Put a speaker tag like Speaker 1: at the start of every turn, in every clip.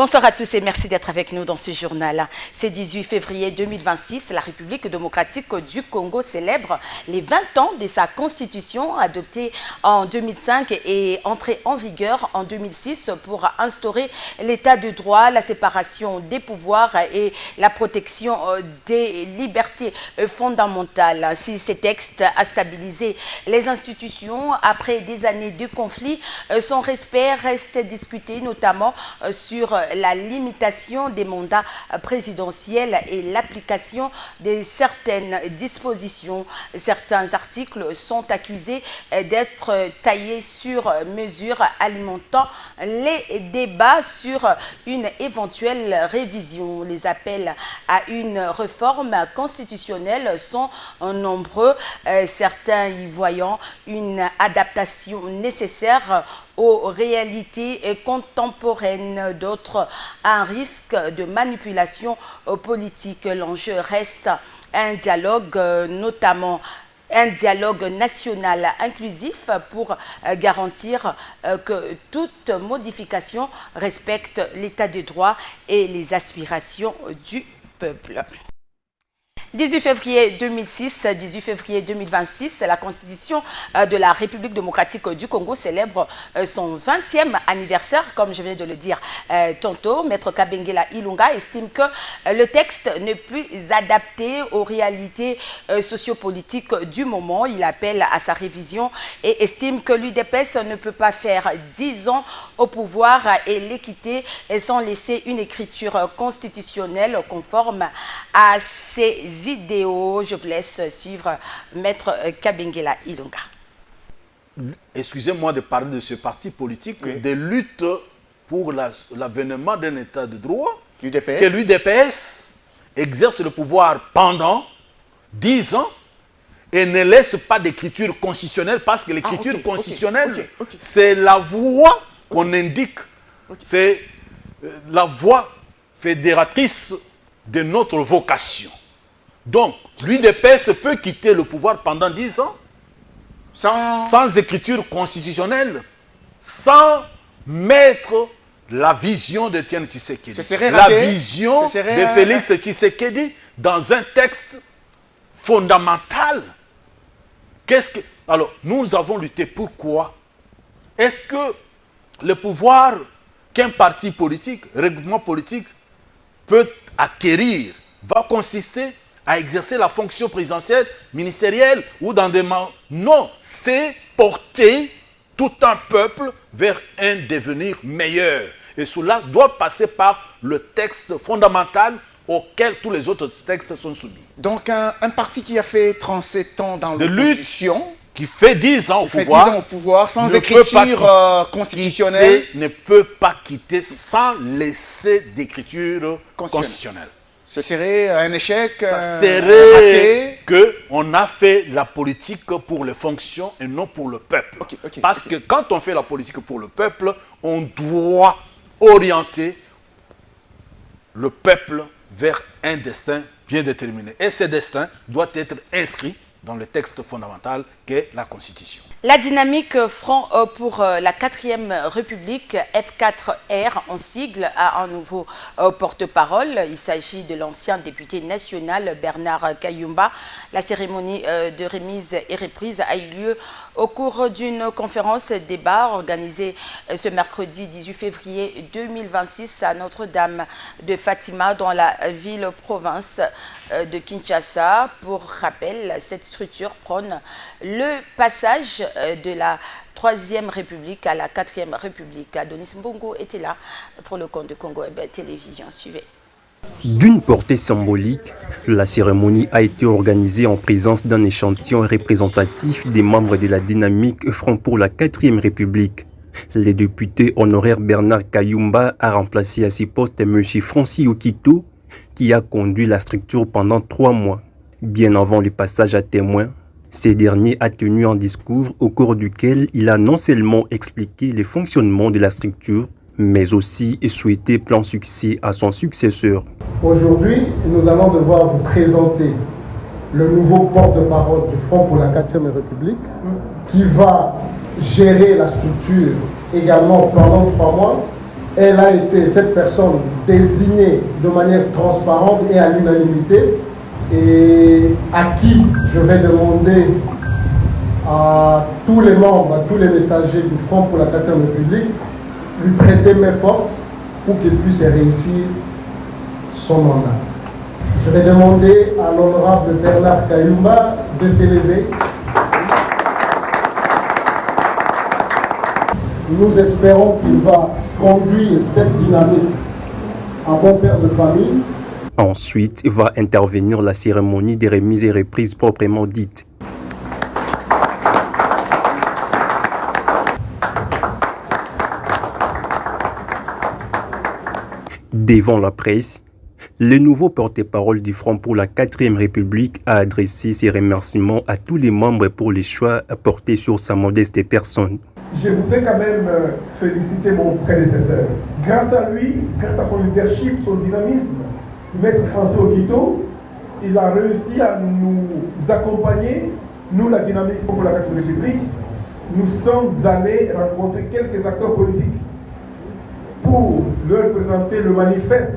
Speaker 1: Bonsoir à tous et merci d'être avec nous dans ce journal. C'est 18 février 2026, la République démocratique du Congo célèbre les 20 ans de sa constitution adoptée en 2005 et entrée en vigueur en 2006 pour instaurer l'état de droit, la séparation des pouvoirs et la protection des libertés fondamentales. Si ces textes a stabilisé les institutions après des années de conflits, son respect reste discuté notamment sur la limitation des mandats présidentiels et l'application de certaines dispositions. Certains articles sont accusés d'être taillés sur mesure, alimentant les débats sur une éventuelle révision. Les appels à une réforme constitutionnelle sont nombreux, certains y voyant une adaptation nécessaire aux réalités contemporaines, d'autres un risque de manipulation politique. L'enjeu reste un dialogue, notamment un dialogue national inclusif pour garantir que toute modification respecte l'état de droit et les aspirations du peuple. 18 février 2006, 18 février 2026, la Constitution de la République démocratique du Congo célèbre son 20e anniversaire. Comme je viens de le dire tantôt, Maître Kabengela Ilunga estime que le texte n'est plus adapté aux réalités sociopolitiques du moment. Il appelle à sa révision et estime que l'UDPS ne peut pas faire 10 ans au pouvoir et l'équité sans laisser une écriture constitutionnelle conforme à ses idéaux. Je vous laisse suivre Maître Kabengela Ilunga.
Speaker 2: Excusez-moi de parler de ce parti politique, oui, de lutte pour l'avènement d'un état de droit, que l'UDPS exerce le pouvoir pendant 10 ans et ne laisse pas d'écriture constitutionnelle, parce que l'écriture constitutionnelle, c'est la voie qu'on indique, c'est la voie fédératrice de notre vocation. Donc, l'UDPS peut quitter le pouvoir pendant 10 ans sans écriture constitutionnelle, sans mettre la vision de Tiens Tshisekedi, la vision de Félix Tshisekedi dans un texte fondamental. Alors, nous avons lutté. Pourquoi? Est-ce que le pouvoir qu'un parti politique, regroupement politique, peut acquérir va consister à exercer la fonction présidentielle, ministérielle ou dans des... Non, c'est porter tout un peuple vers un devenir meilleur. Et cela doit passer par le texte fondamental auquel tous les autres textes sont soumis.
Speaker 3: Donc un parti qui a fait 37 ans dans l'opposition,
Speaker 2: qui fait 10 ans au pouvoir,
Speaker 3: sans écriture constitutionnelle,
Speaker 2: ne peut pas quitter sans laisser d'écriture constitutionnelle.
Speaker 3: Ce serait un échec.
Speaker 2: Ça serait qu'on a fait la politique pour les fonctions et non pour le peuple. Parce que quand on fait la politique pour le peuple, on doit orienter le peuple vers un destin bien déterminé. Et ce destin doit être inscrit dans le texte fondamental qu'est la Constitution.
Speaker 1: La dynamique Front pour la 4e République, F4R en sigle, a un nouveau porte-parole. Il s'agit de l'ancien député national Bernard Kayumba. La cérémonie de remise et reprise a eu lieu au cours d'une conférence débat organisée ce mercredi 18 février 2026 à Notre-Dame de Fatima dans la ville-province de Kinshasa. Pour rappel, cette structure prône le passage de la 3e République à la 4e République. Adonis Mbongo était là pour le compte de Congo Télévision. Suivez.
Speaker 4: D'une portée symbolique, la cérémonie a été organisée en présence d'un échantillon représentatif des membres de la dynamique Front pour la 4e République. Le député honoraire Bernard Kayumba a remplacé à ce poste M. Francis Okito, qui a conduit la structure pendant 3 mois. Bien avant le passage à témoin, ce dernier a tenu un discours au cours duquel il a non seulement expliqué le fonctionnement de la structure, mais aussi souhaité plein succès à son successeur.
Speaker 5: Aujourd'hui, nous allons devoir vous présenter le nouveau porte-parole du Front pour la 4e République, qui va gérer la structure également pendant 3 mois Elle a été, cette personne, désignée de manière transparente et à l'unanimité, et à qui je vais demander à tous les membres, à tous les messagers du Front pour la 4e République, lui prêter main forte pour qu'il puisse réussir son mandat. Je vais demander à l'honorable Bernard Kayumba de s'élever. Nous espérons qu'il va conduire cette dynamique en bon père de famille.
Speaker 4: Ensuite va intervenir la cérémonie des remises et reprises proprement dite. Devant la presse, le nouveau porte-parole du Front pour la 4e République a adressé ses remerciements à tous les membres pour les choix apportés sur sa modeste personne.
Speaker 5: Je voudrais quand même féliciter mon prédécesseur. Grâce à lui, grâce à son leadership, son dynamisme, Maître François Okito, il a réussi à nous accompagner, nous la dynamique pour la 4e République. Nous sommes allés rencontrer quelques acteurs politiques pour leur présenter le manifeste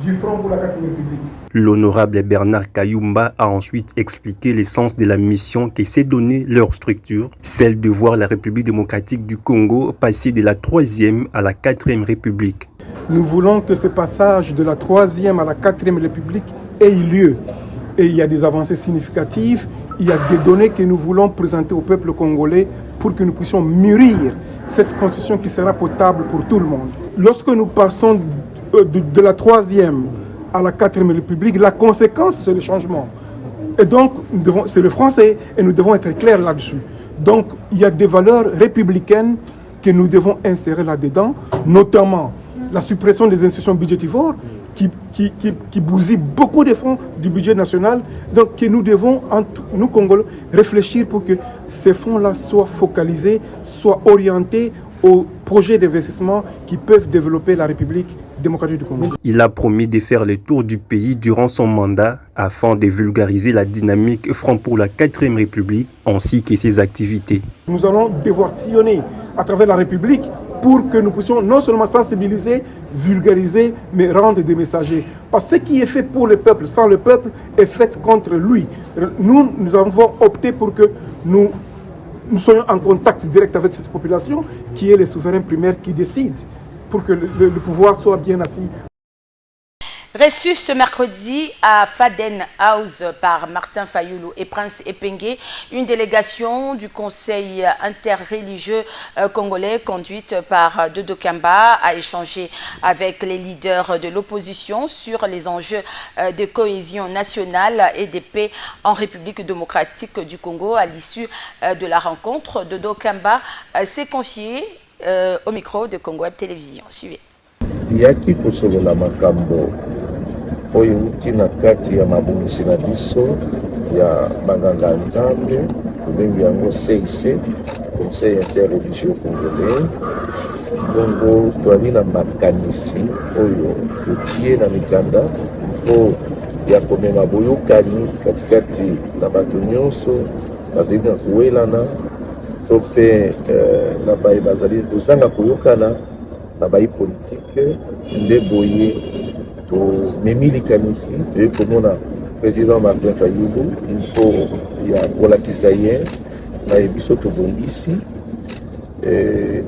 Speaker 5: du Front pour la 4e République.
Speaker 4: L'honorable Bernard Kayumba a ensuite expliqué l'essence de la mission que s'est donnée leur structure, celle de voir la République démocratique du Congo passer de la 3e à la 4e République.
Speaker 5: Nous voulons que ce passage de la 3e à la 4e République ait lieu. Et il y a des avancées significatives, il y a des données que nous voulons présenter au peuple congolais pour que nous puissions mûrir cette constitution qui sera potable pour tout le monde. Lorsque nous passons de la 3e à la 4e République, la conséquence, c'est le changement. Et donc, c'est le français, et nous devons être clairs là-dessus. Donc, il y a des valeurs républicaines que nous devons insérer là-dedans, notamment la suppression des institutions budgétivores qui bousillent beaucoup de fonds du budget national. Donc, que nous devons, nous Congolais, réfléchir pour que ces fonds-là soient focalisés, soient orientés aux projets d'investissement qui peuvent développer la République démocratique du Congo.
Speaker 4: Il a promis de faire le tour du pays durant son mandat afin de vulgariser la dynamique Front pour la 4e République ainsi que ses activités.
Speaker 5: Nous allons devoir sillonner à travers la République pour que nous puissions non seulement sensibiliser, vulgariser, mais rendre des messagers. Parce que ce qui est fait pour le peuple, sans le peuple, est fait contre lui. Nous avons opté pour que nous soyons en contact direct avec cette population qui est les souverains primaires qui décident pour que le pouvoir soit bien assis.
Speaker 1: Reçu ce mercredi à Faden House par Martin Fayoulou et Prince Epengue, une délégation du Conseil interreligieux congolais conduite par Dodo Kamba a échangé avec les leaders de l'opposition sur les enjeux de cohésion nationale et de paix en République démocratique du Congo. À l'issue de la rencontre, Dodo Kamba s'est confié au micro de Congo Web Télévision. Suivez.
Speaker 6: Yaki kosolola makambo oyo uti na kati ya mabongisi na biso ya banganga nzambe tobengi yango CIC, Conseil interreligieux congolais. Bongo twali na makanisi oyo totie na mikanda mpo ya komema boyokani katikati na bato nyonso bazali na kowelana to mpe na baye bazali kozanga koyokana na baye politike nde boye to memi likanisi toye komona président Martin Fayoulou mpo ya kolakisa ye na ye biso tobongisi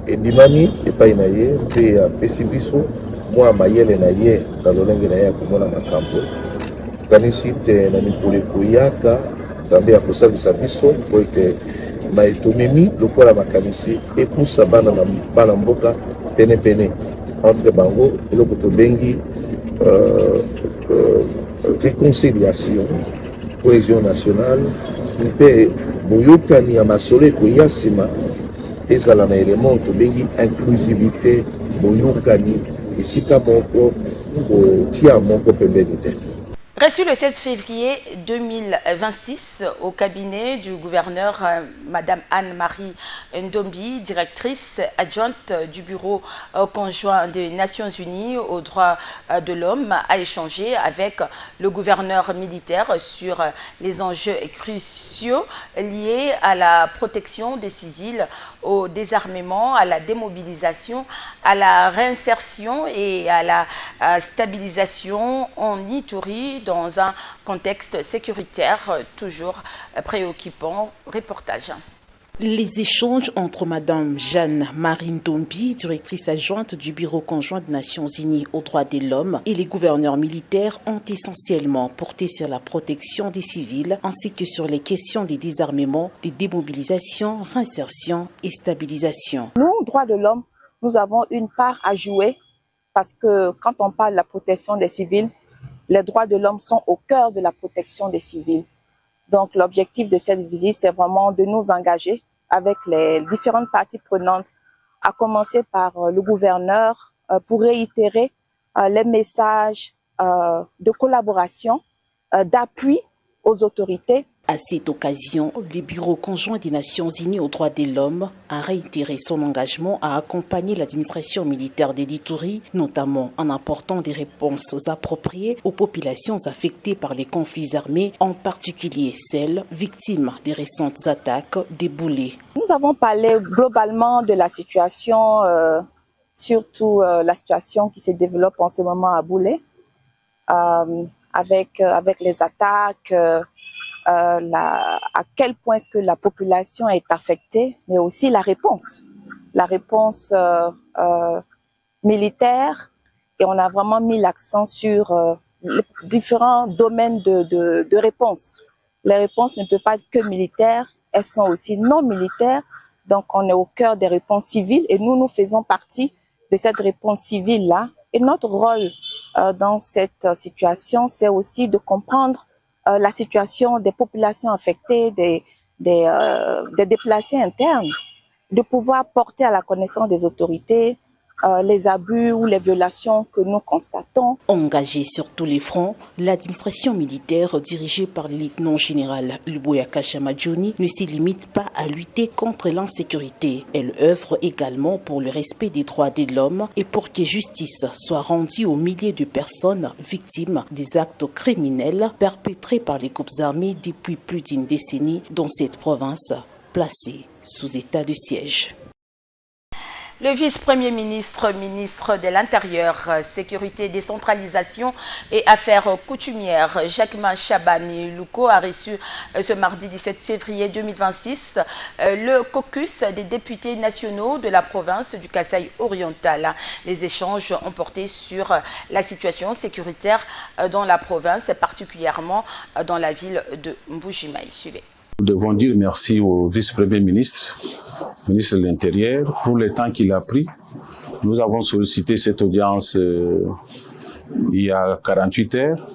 Speaker 6: endimami epai na ye mpe apesi biso mwa mayele na ye na lolenge na ye ya komona makambo tokanisi te na mikolo ekoyaka nzambe ya kosalisa biso mpo ete maetomemi lokola makanisi epusa bana mboka pene entre bango eloko tobengi réconciliation, cohésion nationale mpe boyokani ya masolo ekoya nsima ezala na élément tobengi inclusivité boyokani esika moko kotia moko pembeni te.
Speaker 1: Reçue le 16 février 2026 au cabinet du gouverneur Madame Anne-Marie Ndombi, directrice adjointe du bureau conjoint des Nations Unies aux droits de l'homme, a échangé avec le gouverneur militaire sur les enjeux cruciaux liés à la protection des civils, au désarmement, à la démobilisation, à la réinsertion et à la stabilisation en Ituri dans un contexte sécuritaire toujours préoccupant. Reportage.
Speaker 7: Les échanges entre Madame Jeanne-Marie Ndombi, directrice adjointe du Bureau conjoint des Nations Unies aux droits de l'homme, et les gouverneurs militaires ont essentiellement porté sur la protection des civils ainsi que sur les questions des désarmements, des démobilisations, réinsertion et stabilisation.
Speaker 8: Nous, droits de l'homme, nous avons une part à jouer parce que quand on parle de la protection des civils, les droits de l'homme sont au cœur de la protection des civils. Donc l'objectif de cette visite, c'est vraiment de nous engager avec les différentes parties prenantes, à commencer par le gouverneur pour réitérer les messages de collaboration, d'appui aux autorités.
Speaker 7: À cette occasion, le Bureau conjoint des Nations Unies aux droits de l'homme a réitéré son engagement à accompagner l'administration militaire d'Ituri, notamment en apportant des réponses appropriées aux populations affectées par les conflits armés, en particulier celles victimes des récentes attaques des Boulets.
Speaker 8: Nous avons parlé globalement de la situation, surtout la situation qui se développe en ce moment à Boulets, avec les attaques, à quel point est-ce que la population est affectée, mais aussi la réponse militaire. Et on a vraiment mis l'accent sur les différents domaines de réponse. Les réponses ne peuvent pas être que militaires, elles sont aussi non militaires. Donc on est au cœur des réponses civiles et nous faisons partie de cette réponse civile-là. Et notre rôle dans cette situation, c'est aussi de comprendre la situation des populations affectées, des déplacés internes, de pouvoir porter à la connaissance des autorités les abus ou les violations que nous constatons.
Speaker 7: Engagée sur tous les fronts, l'administration militaire dirigée par le lieutenant-général Luboya Kashamadjouni ne se limite pas à lutter contre l'insécurité. Elle œuvre également pour le respect des droits de l'homme et pour que justice soit rendue aux milliers de personnes victimes des actes criminels perpétrés par les groupes armés depuis plus d'une décennie dans cette province placée sous état de siège.
Speaker 1: Le vice-premier ministre, ministre de l'Intérieur, Sécurité, Décentralisation et Affaires coutumières, Jacquemin Chabani Louko, a reçu ce mardi 17 février 2026 le caucus des députés nationaux de la province du Kasaï oriental. Les échanges ont porté sur la situation sécuritaire dans la province, particulièrement dans la ville de Mbujimaï. Suivez.
Speaker 9: Nous devons dire merci au vice-premier ministre, ministre de l'Intérieur, pour le temps qu'il a pris. Nous avons sollicité cette audience il y a 48 heures.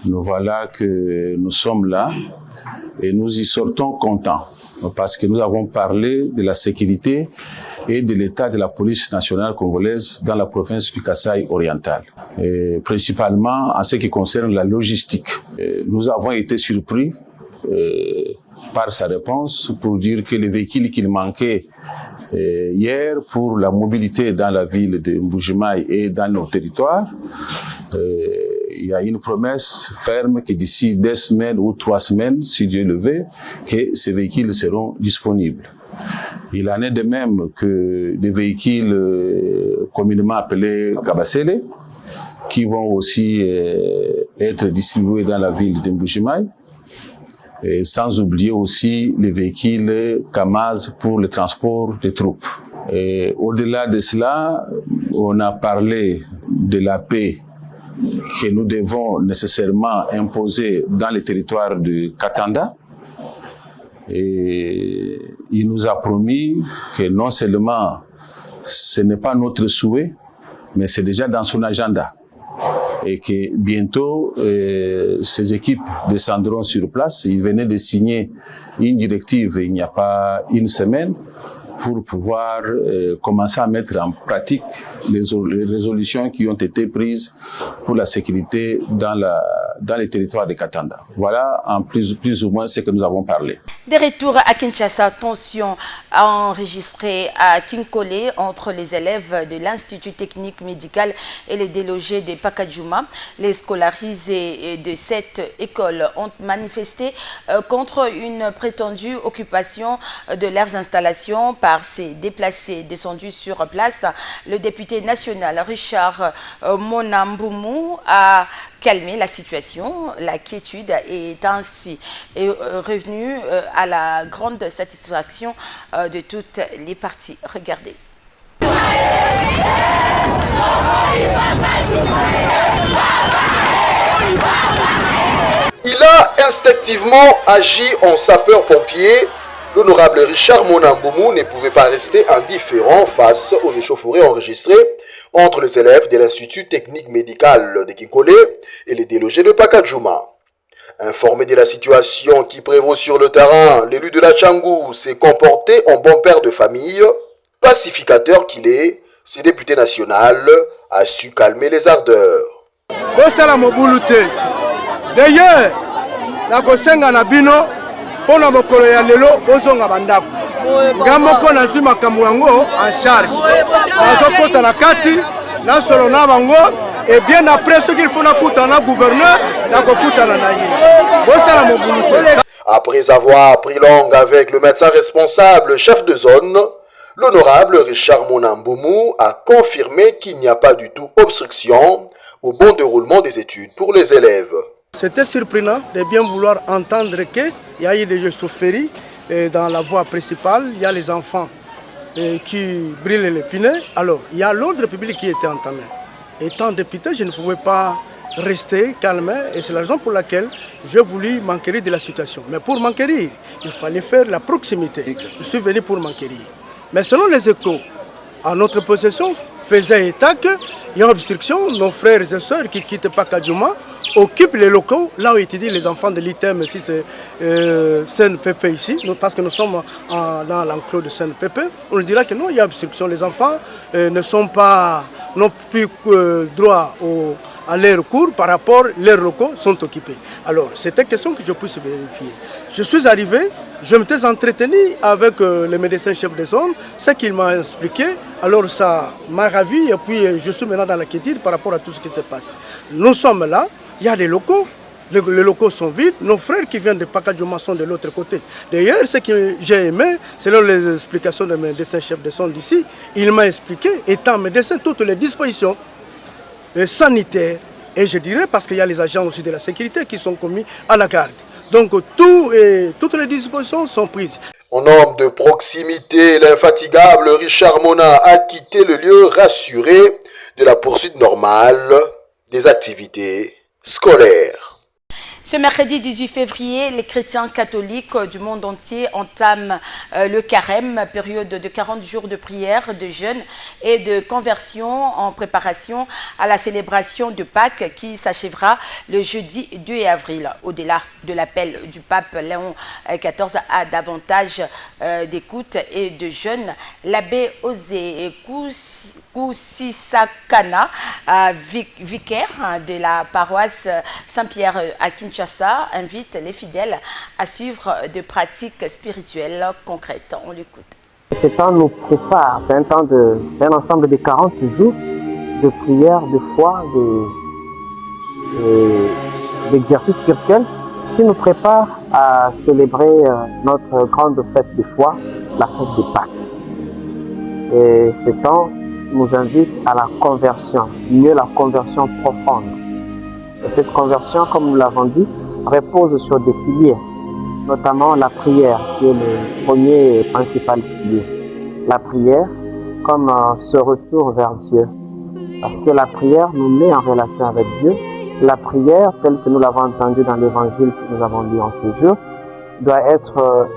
Speaker 9: Nous voilà que nous sommes là et nous y sortons contents parce que nous avons parlé de la sécurité et de l'état de la police nationale congolaise dans la province du Kasaï oriental, et principalement en ce qui concerne la logistique. Nous avons été surpris par sa réponse pour dire que les véhicules qu'il manquait hier pour la mobilité dans la ville de Mbujimaï et dans nos territoires, il y a une promesse ferme que d'ici 2 semaines ou 3 semaines, si Dieu le veut, que ces véhicules seront disponibles. Il en est de même que des véhicules communément appelés Kabasele, qui vont aussi être distribués dans la ville de Mbujimaï. Et sans oublier aussi les véhicules Kamaz pour le transport des troupes. Et au-delà de cela, on a parlé de la paix que nous devons nécessairement imposer dans le territoire de Katanda. Et il nous a promis que non seulement ce n'est pas notre souhait, mais c'est déjà dans son agenda. Et que bientôt, ces équipes descendront sur place. Ils venaient de signer une directive il n'y a pas une semaine pour pouvoir commencer à mettre en pratique les résolutions qui ont été prises pour la sécurité dans les territoires de Katanda. Voilà en plus ou moins ce que nous avons parlé.
Speaker 1: Des retours à Kinshasa, tension enregistrée à Kinkole entre les élèves de l'Institut technique médical et les délogés de Pakadjouma. Les scolarisés de cette école ont manifesté contre une prétendue occupation de leurs installations par ces déplacés descendus sur place. Le député national Richard Monamboumou a calmé la situation. La quiétude est ainsi revenue à la grande satisfaction de toutes les parties. Regardez.
Speaker 10: Il a instinctivement agi en sapeur-pompier. L'honorable Richard Monamboumou ne pouvait pas rester indifférent face aux échauffourées enregistrées entre les élèves de l'Institut technique médical de Kinkole et les délogés de Pakadjouma. Informé de la situation qui prévaut sur le terrain, l'élu de la Tchangou s'est comporté en bon père de famille. Pacificateur qu'il est, ce député national a su calmer les ardeurs.
Speaker 11: D'ailleurs, la kosenga na bino pona mokolo ya lelo bozonga bandako. Ngamoko na zima kamuango en charge. Bazokota na kati na solo na bango et bien après ce qu'il faut na kuta na gouverneur na kokuta na naye. Bosala mobuluté.
Speaker 10: Après avoir pris langue avec le médecin responsable, chef de zone, l'honorable Richard Monamboumou a confirmé qu'il n'y a pas du tout obstruction au bon déroulement des études pour les élèves.
Speaker 11: C'était surprenant de bien vouloir entendre qu'il y a eu des chaufferries dans la voie principale, il y a les enfants qui brûlent les pneus. Alors, il y a l'ordre public qui était entamé. Étant député, je ne pouvais pas rester calme et c'est la raison pour laquelle j'ai voulu m'enquérir de la situation. Mais pour m'enquérir, il fallait faire la proximité. Je suis venu pour m'enquérir. Mais selon les échos, à notre possession, faisait état qu'il y a obstruction. Nos frères et sœurs qui quittent Pakadjouma occupent les locaux, là où étudient les enfants de l'ITEM, ici c'est CNPP ici, parce que nous sommes dans l'enclos de CNPP. On nous dira que non, il y a obstruction. Les enfants n'ont plus droit à leur cours par rapport, leurs locaux sont occupés. Alors, c'était question que je puisse vérifier. Je suis arrivé, je m'étais entretenu avec le médecin chef de zone, ce qu'il m'a expliqué, alors ça m'a ravi et puis je suis maintenant dans la quiétude par rapport à tout ce qui se passe. Nous sommes là, il y a des locaux, les locaux sont vides, nos frères qui viennent de Pakadjouma sont de l'autre côté. D'ailleurs, ce que j'ai aimé, selon les explications de médecin chef de zone d'ici, il m'a expliqué, étant médecin, toutes les dispositions sanitaires, et je dirais parce qu'il y a les agents aussi de la sécurité qui sont commis à la garde. Donc toutes les dispositions sont prises.
Speaker 10: En homme de proximité, l'infatigable Richard Mona a quitté le lieu rassuré de la poursuite normale des activités scolaires.
Speaker 1: Ce mercredi 18 février, les chrétiens catholiques du monde entier entament le carême, période de 40 jours de prière, de jeûne et de conversion en préparation à la célébration de Pâques qui s'achèvera le jeudi 2 avril. Au-delà de l'appel du pape Léon XIV à davantage d'écoute et de jeûne, l'abbé Osé Koussisakana, vicaire de la paroisse Saint-Pierre à Kinshasa, invite les fidèles à suivre des pratiques spirituelles concrètes. On l'écoute.
Speaker 12: Ce temps nous prépare, c'est un ensemble de 40 jours de prière, de foi, d'exercice spirituel qui nous prépare à célébrer notre grande fête de foi, la fête de Pâques. Et ce temps nous invite à la conversion, mieux la conversion profonde. Et cette conversion, comme nous l'avons dit, repose sur des piliers, notamment la prière, qui est le premier et principal pilier. La prière comme ce retour vers Dieu. Parce que la prière nous met en relation avec Dieu. La prière, telle que nous l'avons entendue dans l'évangile que nous avons lu en ce jour, doit être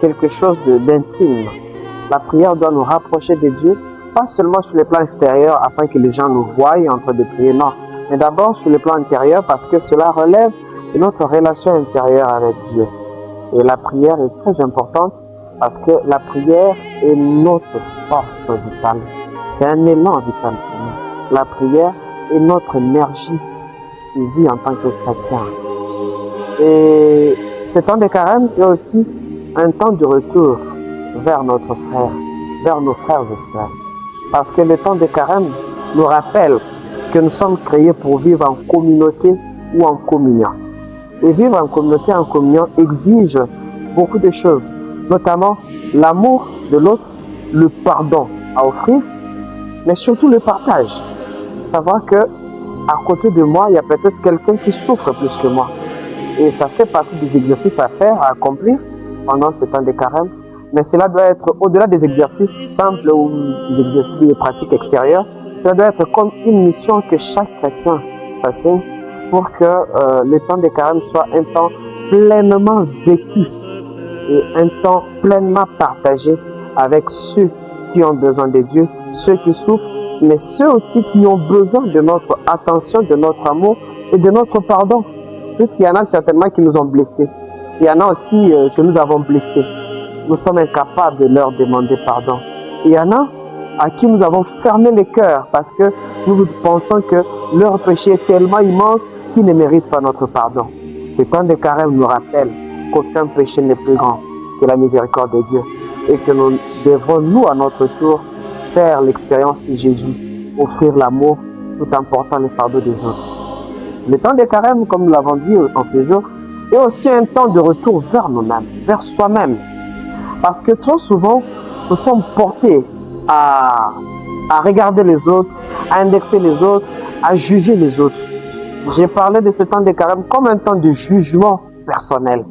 Speaker 12: quelque chose d'intime. La prière doit nous rapprocher de Dieu, pas seulement sur le plan extérieur afin que les gens nous voient en train de prier, non. Mais d'abord sur le plan intérieur parce que cela relève de notre relation intérieure avec Dieu. Et la prière est très importante Parce que la prière est notre force vitale. C'est un élan vital pour nous. La prière est notre énergie de vie en tant que chrétien. Et ce temps de carême est aussi un temps de retour vers notre frère, vers nos frères et sœurs. Parce que le temps de carême nous rappelle que nous sommes créés pour vivre en communauté ou en communion. Et vivre en communauté, en communion exige beaucoup de choses, notamment l'amour de l'autre, le pardon à offrir, mais surtout le partage. Savoir que à côté de moi, il y a peut-être quelqu'un qui souffre plus que moi. Et ça fait partie des exercices à faire, à accomplir pendant ce temps de carême. Mais cela doit être au-delà des exercices simples ou des exercices de pratique extérieure. Cela doit être comme une mission que chaque chrétien s'assigne pour que le temps de carême soit un temps pleinement vécu et un temps pleinement partagé avec ceux qui ont besoin de Dieu, ceux qui souffrent, mais ceux aussi qui ont besoin de notre attention, de notre amour et de notre pardon. Puisqu'il y en a certainement qui nous ont blessés. Il y en a aussi que nous avons blessés. Nous sommes incapables de leur demander pardon. Il y en a à qui nous avons fermé les cœurs parce que nous pensons que leur péché est tellement immense qu'ils ne méritent pas notre pardon. Ce temps de carême nous rappelle qu'aucun péché n'est plus grand que la miséricorde de Dieu et que nous devrons, nous, à notre tour, faire l'expérience de Jésus, offrir l'amour tout en portant le fardeau des autres. Le temps de carême, comme nous l'avons dit en ce jour, est aussi un temps de retour vers nous-mêmes, vers soi-même. Parce que trop souvent, nous sommes portés à regarder les autres, à indexer les autres, à juger les autres. J'ai parlé de ce temps de carême comme un temps de jugement personnel.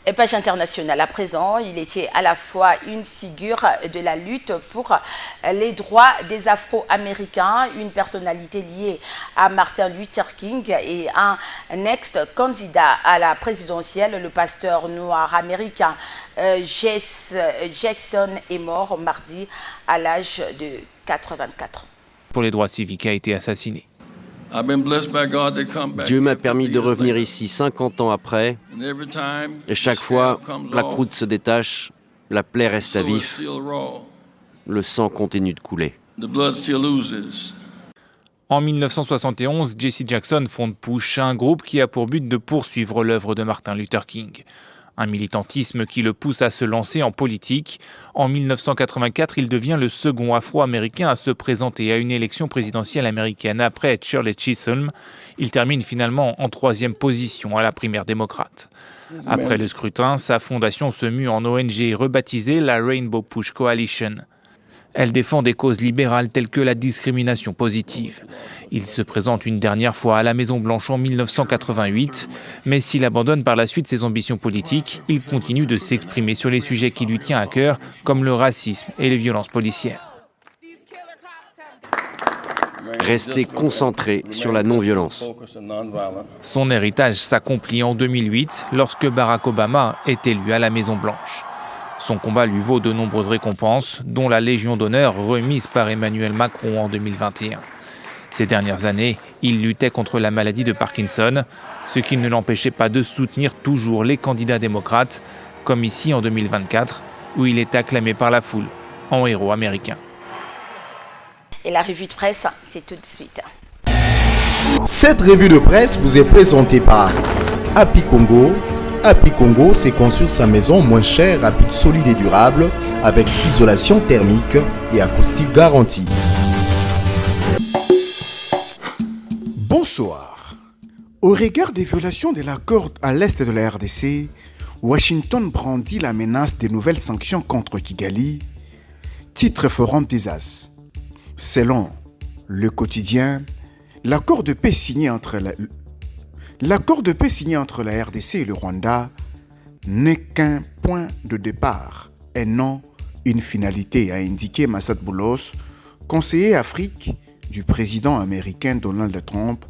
Speaker 1: Et page internationale, à présent, il était à la fois une figure de la lutte pour les droits des Afro-Américains, une personnalité liée à Martin Luther King et un ex-candidat à la présidentielle, le pasteur noir américain Jackson est mort mardi à l'âge de 84 ans.
Speaker 13: Pour les droits civiques, a été assassiné.
Speaker 14: Dieu m'a permis de revenir ici 50 ans après, et chaque fois, la croûte se détache, la plaie reste à vif, le sang continue de couler.
Speaker 13: En 1971, Jesse Jackson fonde Push, un groupe qui a pour but de poursuivre l'œuvre de Martin Luther King. Un militantisme qui le pousse à se lancer en politique. En 1984, il devient le second afro-américain à se présenter à une élection présidentielle américaine après Shirley Chisholm. Il termine finalement en 3e position à la primaire démocrate. Après le scrutin, sa fondation se mue en ONG rebaptisée la Rainbow Push Coalition. Elle défend des causes libérales telles que la discrimination positive. Il se présente une dernière fois à la Maison-Blanche en 1988, mais s'il abandonne par la suite ses ambitions politiques, il continue de s'exprimer sur les sujets qui lui tiennent à cœur, comme le racisme et les violences policières.
Speaker 14: Rester concentré sur la non-violence.
Speaker 13: Son héritage s'accomplit en 2008, lorsque Barack Obama est élu à la Maison-Blanche. Son combat lui vaut de nombreuses récompenses, dont la Légion d'honneur remise par Emmanuel Macron en 2021. Ces dernières années, il luttait contre la maladie de Parkinson, ce qui ne l'empêchait pas de soutenir toujours les candidats démocrates, comme ici en 2024, où il est acclamé par la foule en héros américain.
Speaker 1: Et la revue de presse, c'est tout de suite.
Speaker 15: Cette revue de presse vous est présentée par Happy Congo. Happy Congo, c'est construire sa maison moins chère, rapide, solide et durable, avec isolation thermique et acoustique garantie.
Speaker 3: Bonsoir. Au regard des violations de l'accord à l'est de la RDC, Washington brandit la menace des nouvelles sanctions contre Kigali. Titre Forum des As. Selon le quotidien, l'accord de paix signé entre la RDC et le Rwanda n'est qu'un point de départ et non une finalité, a indiqué Massad Boulos, conseiller Afrique du président américain Donald Trump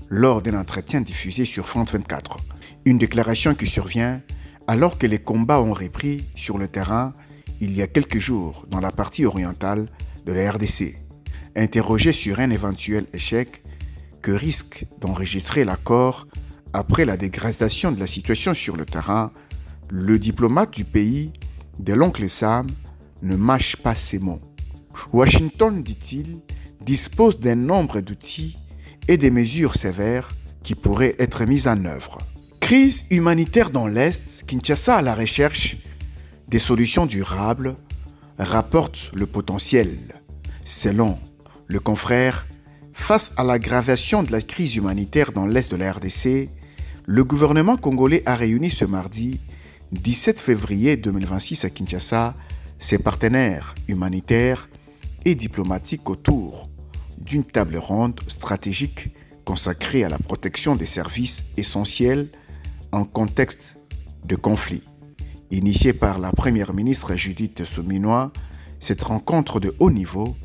Speaker 3: lors d'un entretien diffusé sur France 24. Une déclaration qui survient alors que les combats ont repris sur le terrain il y a quelques jours dans la partie orientale de la RDC. Interrogé sur un éventuel échec que risque d'enregistrer l'accord après la dégradation de la situation sur le terrain, le diplomate du pays de l'oncle Sam ne mâche pas ses mots. Washington, dit-il, dispose d'un nombre d'outils et des mesures sévères qui pourraient être mises en œuvre. Crise humanitaire dans l'Est, Kinshasa à la recherche des solutions durables rapporte le potentiel. Selon le confrère, face à l'aggravation de la crise humanitaire dans l'Est de la RDC, le gouvernement congolais a réuni ce mardi 17 février 2026 à Kinshasa ses partenaires humanitaires et diplomatiques autour d'une table ronde stratégique consacrée à la protection des services essentiels en contexte de conflit. Initiée par la première ministre Judith Souminois, cette rencontre de haut niveau,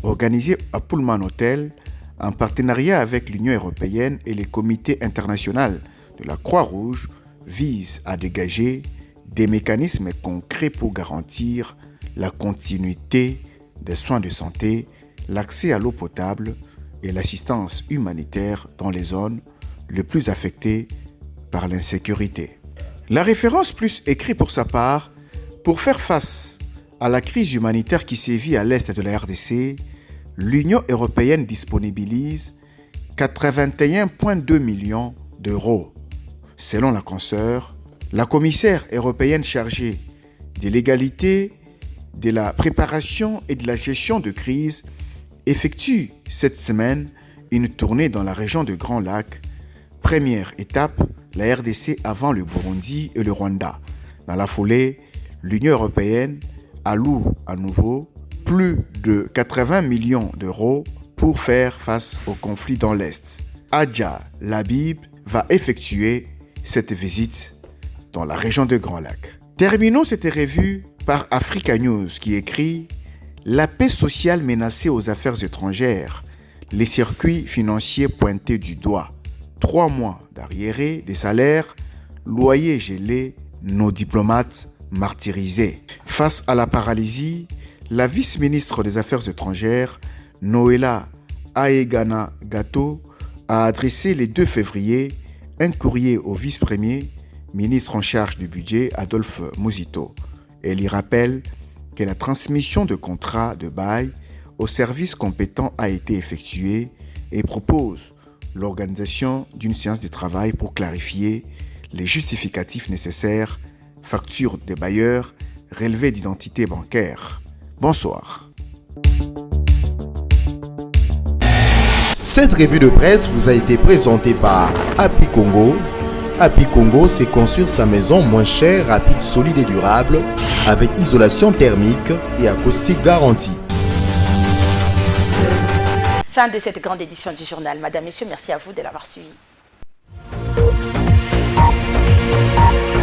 Speaker 3: organisée à Pullman Hotel, en partenariat avec l'Union européenne et les comités internationaux de la Croix-Rouge, vise à dégager des mécanismes concrets pour garantir la continuité des soins de santé, l'accès à l'eau potable et l'assistance humanitaire dans les zones les plus affectées par l'insécurité. La référence plus écrit pour sa part, pour faire face à la crise humanitaire qui sévit à l'est de la RDC, l'Union européenne disponibilise 81,2 millions d'euros. Selon la consoeur, la commissaire européenne chargée de l'égalité, de la préparation et de la gestion de crise effectue cette semaine une tournée dans la région de Grand Lac. Première étape, la RDC avant le Burundi et le Rwanda. Dans la foulée, l'Union européenne alloue à nouveau plus de 80 millions d'euros pour faire face au conflit dans l'Est. Adja Labib va effectuer cette visite dans la région de Grand Lac. Terminons cette revue par Africa News qui écrit « La paix sociale menacée aux affaires étrangères, les circuits financiers pointés du doigt, 3 mois d'arriérés des salaires, loyers gelés, nos diplomates martyrisés. » Face à la paralysie, la vice-ministre des Affaires étrangères, Noëlla Aegana Gato, a adressé le 2 février un courrier au vice-premier, ministre en charge du budget, Adolphe Muzito. Elle y rappelle que la transmission de contrats de bail aux services compétents a été effectuée et propose l'organisation d'une séance de travail pour clarifier les justificatifs nécessaires, factures des bailleurs, relevés d'identité bancaire. Bonsoir.
Speaker 15: Cette revue de presse vous a été présentée par Happy Congo. Happy Congo, c'est construire sa maison moins chère, rapide, solide et durable avec isolation thermique et acoustique garantie.
Speaker 1: Fin de cette grande édition du journal. Madame, Messieurs, merci à vous de l'avoir suivi.